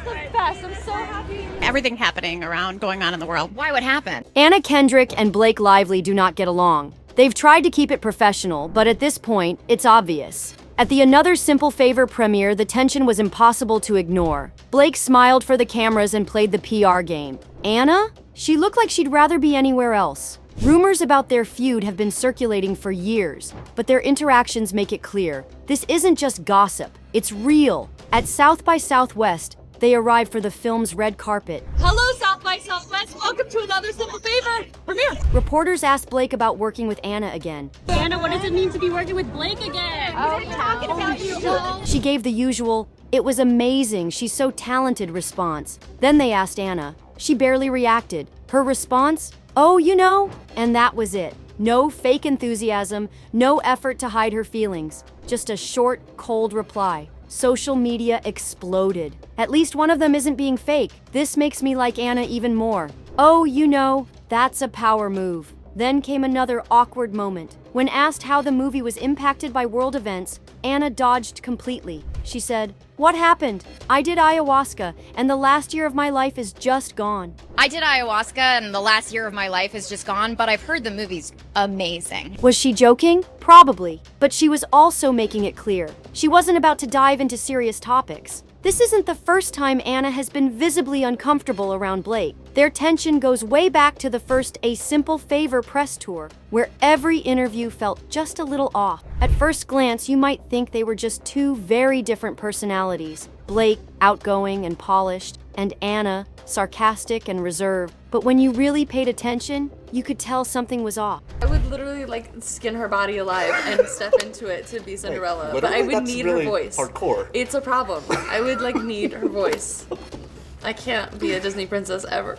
the best. I'm so happy. Everything happening around, going on in the world. Why would happen? Anna Kendrick and Blake Lively do not get along. They've tried to keep it professional, but at this point, it's obvious. At the Another Simple Favor premiere, the tension was impossible to ignore. Blake smiled for the cameras and played the PR game. Anna? She looked like she'd rather be anywhere else. Rumors about their feud have been circulating for years, but their interactions make it clear. This isn't just gossip, it's real. At South by Southwest, they arrived for the film's red carpet. Hello, South by Southwest. Welcome to Another Simple Favor premiere. Reporters asked Blake about working with Anna again. Anna, what does it mean to be working with Blake again? We're talking about you. She gave the usual, "It was amazing, she's so talented" response. Then they asked Anna. She barely reacted. Her response? "Oh, you know," and that was it. No fake enthusiasm, no effort to hide her feelings. Just a short, cold reply. Social media exploded. At least one of them isn't being fake. This makes me like Anna even more. "Oh, you know, that's a power move." Then came another awkward moment. When asked how the movie was impacted by world events, Anna dodged completely. She said, "What happened? I did ayahuasca, and the last year of my life is just gone." I did ayahuasca and the last year of my life is just gone, but I've heard the movie's amazing. Was she joking? Probably. But she was also making it clear. She wasn't about to dive into serious topics. This isn't the first time Anna has been visibly uncomfortable around Blake. Their tension goes way back to the first A Simple Favor press tour, where every interview felt just a little off. At first glance, you might think they were just two very different personalities. Blake, outgoing and polished, and Anna, sarcastic and reserved. But when you really paid attention, you could tell something was off. I would literally skin her body alive and step into it to be Cinderella, but I would that's need really her voice. Hardcore. It's a problem. I would need her voice. I can't be a Disney princess ever.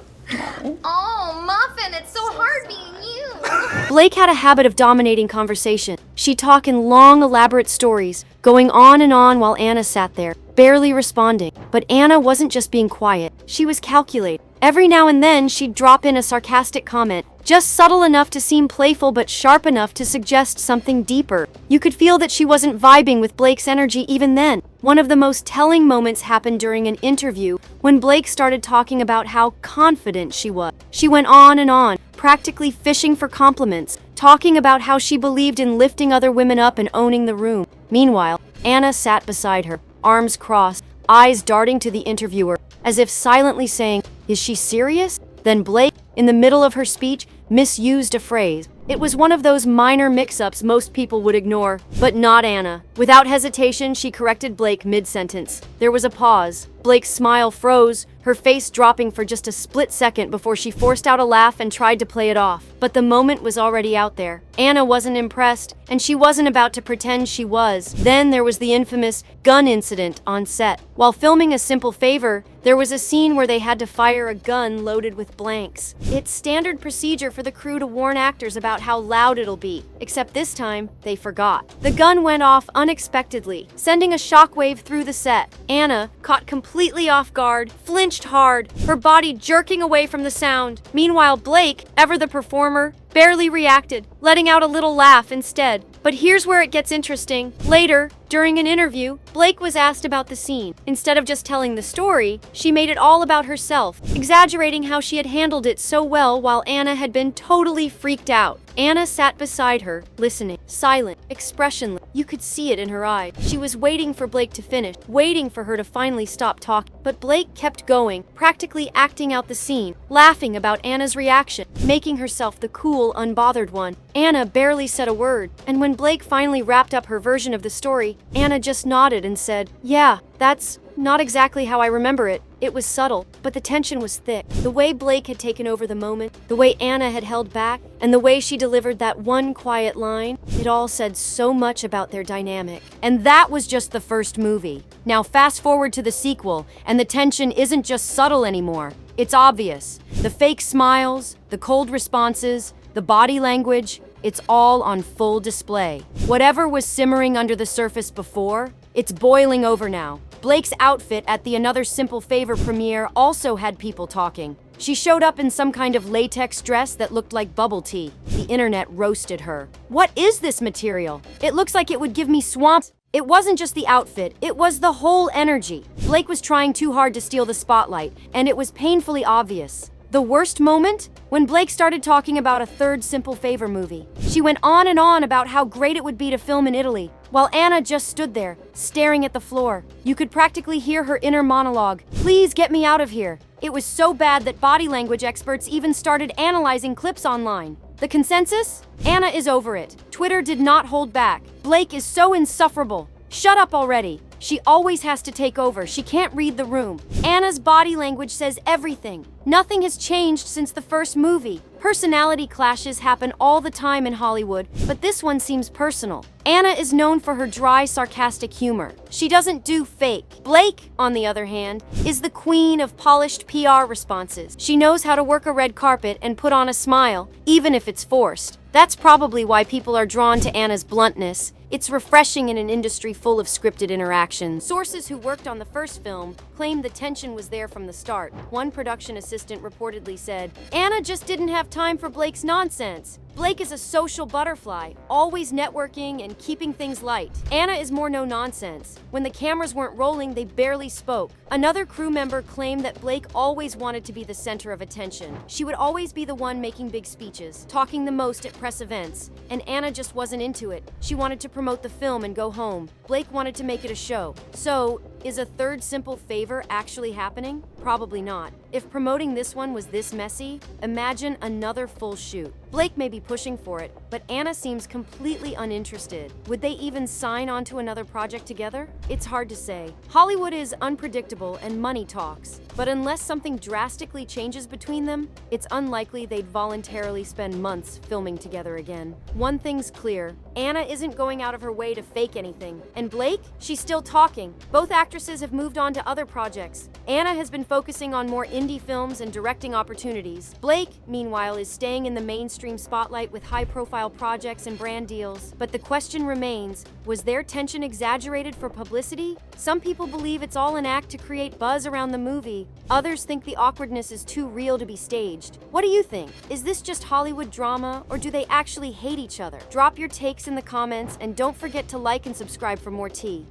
Oh, Muffin, it's so hard being you. Blake had a habit of dominating conversation. She'd talk in long, elaborate stories, going on and on while Anna sat there, barely responding. But Anna wasn't just being quiet. She was calculating. Every now and then, she'd drop in a sarcastic comment, just subtle enough to seem playful but sharp enough to suggest something deeper. You could feel that she wasn't vibing with Blake's energy even then. One of the most telling moments happened during an interview when Blake started talking about how confident she was. She went on, practically fishing for compliments, talking about how she believed in lifting other women up and owning the room. Meanwhile, Anna sat beside her, arms crossed, eyes darting to the interviewer, as if silently saying, "Is she serious?" Then Blake, in the middle of her speech, misused a phrase. It was one of those minor mix-ups most people would ignore, but not Anna. Without hesitation, she corrected Blake mid-sentence. There was a pause. Blake's smile froze, her face dropping for just a split second before she forced out a laugh and tried to play it off. But the moment was already out there. Anna wasn't impressed, and she wasn't about to pretend she was. Then there was the infamous gun incident on set. While filming A Simple Favor, there was a scene where they had to fire a gun loaded with blanks. It's standard procedure for the crew to warn actors about how loud it'll be, except this time, they forgot. The gun went off unexpectedly, sending a shockwave through the set. Anna, caught completely off guard, flinched hard, her body jerking away from the sound. Meanwhile, Blake, ever the performer, barely reacted, letting out a little laugh instead. But here's where it gets interesting. Later, during an interview, Blake was asked about the scene. Instead of just telling the story, she made it all about herself, exaggerating how she had handled it so well while Anna had been totally freaked out. Anna sat beside her, listening, silent, expressionless. You could see it in her eyes. She was waiting for Blake to finish, waiting for her to finally stop talking. But Blake kept going, practically acting out the scene, laughing about Anna's reaction, making herself the cool, unbothered one. Anna barely said a word, and when Blake finally wrapped up her version of the story, Anna just nodded and said, "Yeah, that's not exactly how I remember it." It was subtle, but the tension was thick. The way Blake had taken over the moment, the way Anna had held back, and the way she delivered that one quiet line, it all said so much about their dynamic. And that was just the first movie. Now fast forward to the sequel, and the tension isn't just subtle anymore. It's obvious. The fake smiles, the cold responses, the body language, it's all on full display. Whatever was simmering under the surface before, it's boiling over now. Blake's outfit at the Another Simple Favor premiere also had people talking. She showed up in some kind of latex dress that looked like bubble tea. The internet roasted her. "What is this material? It looks like it would give me swamps." It wasn't just the outfit, it was the whole energy. Blake was trying too hard to steal the spotlight, and it was painfully obvious. The worst moment? When Blake started talking about a third Simple Favor movie. She went on and on about how great it would be to film in Italy, while Anna just stood there, staring at the floor. You could practically hear her inner monologue. Please get me out of here. It was so bad that body language experts even started analyzing clips online. The consensus? Anna is over it. Twitter did not hold back. Blake is so insufferable. Shut up already. She always has to take over. She can't read the room. Anna's body language says everything. Nothing has changed since the first movie. Personality clashes happen all the time in Hollywood, but this one seems personal. Anna is known for her dry, sarcastic humor. She doesn't do fake. Blake, on the other hand, is the queen of polished PR responses. She knows how to work a red carpet and put on a smile, even if it's forced. That's probably why people are drawn to Anna's bluntness. It's refreshing in an industry full of scripted interactions. Sources who worked on the first film claimed the tension was there from the start. One production assistant reportedly said, "Anna just didn't have time for Blake's nonsense. Blake is a social butterfly, always networking and keeping things light. Anna is more no nonsense. When the cameras weren't rolling, they barely spoke." Another crew member claimed that Blake always wanted to be the center of attention. She would always be the one making big speeches, talking the most at press events, and Anna just wasn't into it. She wanted to promote the film and go home. Blake wanted to make it a show. So, is a third Simple Favor actually happening? Probably not. If promoting this one was this messy, imagine another full shoot. Blake may be pushing for it, but Anna seems completely uninterested. Would they even sign on to another project together? It's hard to say. Hollywood is unpredictable and money talks, but unless something drastically changes between them, it's unlikely they'd voluntarily spend months filming together again. One thing's clear, Anna isn't going out of her way to fake anything. And Blake? She's still talking. Both actresses have moved on to other projects. Anna has been focusing on more indie films and directing opportunities. Blake, meanwhile, is staying in the mainstream spotlight with high-profile projects and brand deals. But the question remains, was their tension exaggerated for publicity? Some people believe it's all an act to create buzz around the movie. Others think the awkwardness is too real to be staged. What do you think? Is this just Hollywood drama, or do they actually hate each other? Drop your takes in the comments, and don't forget to like and subscribe for more tea.